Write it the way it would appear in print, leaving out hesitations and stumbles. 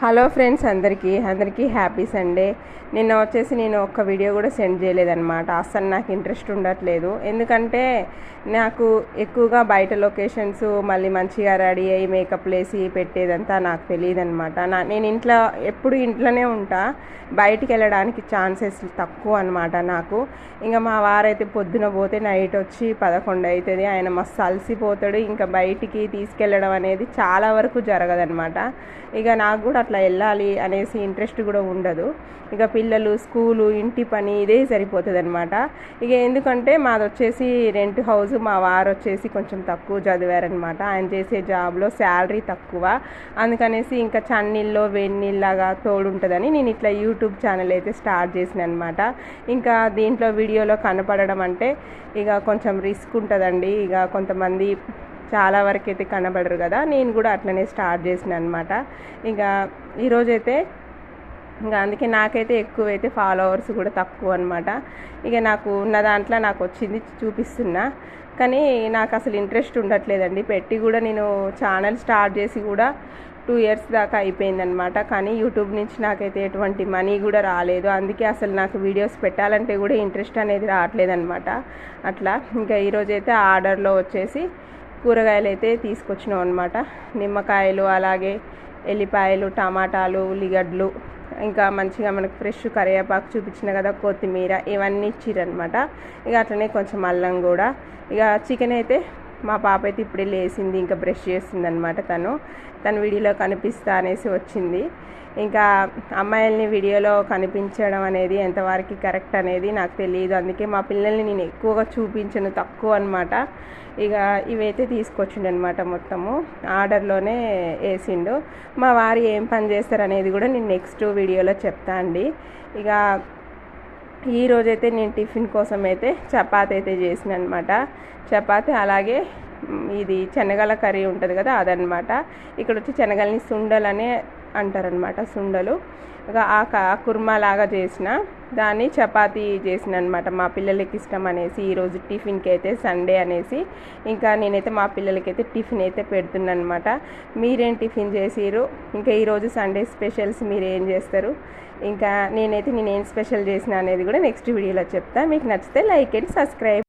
Hello friends, అందరికీ happy Sunday. నేను ఒక్క వీడియో కూడా సెండ్ చేయలేదన్నమాట. అస్సలు నాకు ఇంట్రెస్ట్ ఉండట్లేదు. ఎందుకంటే నాకు ఎక్కువగా బయట లొకేషన్స్, మళ్ళీ మంచిగా రెడీ అయ్యి మేకప్ వేసి పెట్టేదంతా నాకు తెలియదు అనమాట. నేను ఎప్పుడు ఇంట్లోనే ఉంటా. బయటికి వెళ్ళడానికి ఛాన్సెస్ తక్కువ అనమాట నాకు. ఇంకా మా వారైతే పొద్దున పోతే నైట్ వచ్చి 11 అవుతుంది. ఆయన మస్తు అలసిపోతాడు. ఇంకా బయటికి తీసుకెళ్ళడం అనేది చాలా వరకు జరగదనమాట. ఇక నాకు కూడా అట్లా వెళ్ళాలి అనేసి ఇంట్రెస్ట్ కూడా ఉండదు. ఇక పిల్లలు, స్కూలు, ఇంటి పని ఇదే సరిపోతుంది అనమాట. ఇక ఎందుకంటే మాది వచ్చేసి రెంట్ హౌస్. మా వారు వచ్చేసి కొంచెం తక్కువ చదివారనమాట. ఆయన చేసే జాబ్లో శాలరీ తక్కువ. అందుకనేసి ఇంకా చన్నీళ్ళలో వేడినీళ్ళలాగా తోడుంటుందని నేను ఇట్లా యూట్యూబ్ ఛానల్ అయితే స్టార్ట్ చేసిన అనమాట. ఇంకా దీంట్లో వీడియోలో కనపడడం అంటే ఇక కొంచెం రిస్క్ ఉంటుందండి. ఇక కొంతమంది చాలా వరకు అయితే కనబడరు కదా. నేను కూడా అట్లనే స్టార్ట్ చేసిన అనమాట. ఇక ఈరోజైతే ఇంకా అందుకే నాకైతే ఎక్కువైతే ఫాలోవర్స్ కూడా తక్కువ అనమాట. ఇక నాకు ఉన్న దాంట్లో నాకు వచ్చింది చూపిస్తున్నా. కానీ నాకు అసలు ఇంట్రెస్ట్ ఉండట్లేదండి. పెట్టి కూడా నేను ఛానల్ స్టార్ట్ చేసి కూడా 2 years దాకా అయిపోయిందనమాట. కానీ యూట్యూబ్ నుంచి నాకైతే ఎటువంటి మనీ కూడా రాలేదు. అందుకే అసలు నాకు వీడియోస్ పెట్టాలంటే కూడా ఇంట్రెస్ట్ అనేది రావట్లేదనమాట. అట్లా ఇంకా ఈరోజైతే ఆర్డర్లో వచ్చేసి కూరగాయలు అయితే తీసుకొచ్చినాం అనమాట. నిమ్మకాయలు, అలాగే ఎల్లిపాయలు, టమాటాలు, ఉల్లిగడ్డలు, ఇంకా మంచిగా మనకు ఫ్రెష్ కరివేపాకు చూపించిన కదా, కొత్తిమీర, ఇవన్నీ ఇచ్చిరనమాట. ఇక అట్లనే కొంచెం అల్లం కూడా. ఇక చికెన్ అయితే మా పాప అయితే ఇప్పుడే లేసింది, ఇంకా బ్రష్ చేస్తుంది అనమాట. తన వీడియోలో కనిపిస్తా అనేసి వచ్చింది. ఇంకా అమ్మాయిల్ని వీడియోలో కనిపించడం అనేది ఎంతవరకు కరెక్ట్ అనేది నాకు తెలియదు. అందుకే మా పిల్లల్ని నేను ఎక్కువగా చూపించను, తక్కువ అనమాట. ఇక ఇవైతే తీసుకొచ్చిండు అనమాట. మొత్తము ఆర్డర్లోనే వేసిండు. మా వారు ఏం పని చేస్తారు అనేది కూడా నేను నెక్స్ట్ వీడియోలో చెప్తా అండి. ఇక ఈరోజైతే నేను టిఫిన్ కోసం అయితే చపాతి అయితే చేసిన అనమాట. చపాతి అలాగే ఇది శనగల కర్రీ ఉంటుంది కదా, అదనమాట. ఇక్కడ వచ్చి శనగల్ని సుండలనే అంటారనమాట, సుండలు. ఇక ఆ కుర్మా లాగా చేసిన దాన్ని చపాతీ చేసిన అనమాట. మా పిల్లలకి ఇష్టం అనేసి ఈరోజు టిఫిన్కి అయితే సండే అనేసి ఇంకా నేనైతే మా పిల్లలకి అయితే టిఫిన్ అయితే పెడుతున్నాను అనమాట. మీరేం టిఫిన్ చేసిరు? ఇంకా ఈరోజు సండే స్పెషల్స్ మీరు ఏం చేస్తారు? ఇంకా నేనేం స్పెషల్ చేసిన అనేది కూడా నెక్స్ట్ వీడియోలో చెప్తా. మీకు నచ్చితే లైక్ అండ్ సబ్స్క్రైబ్.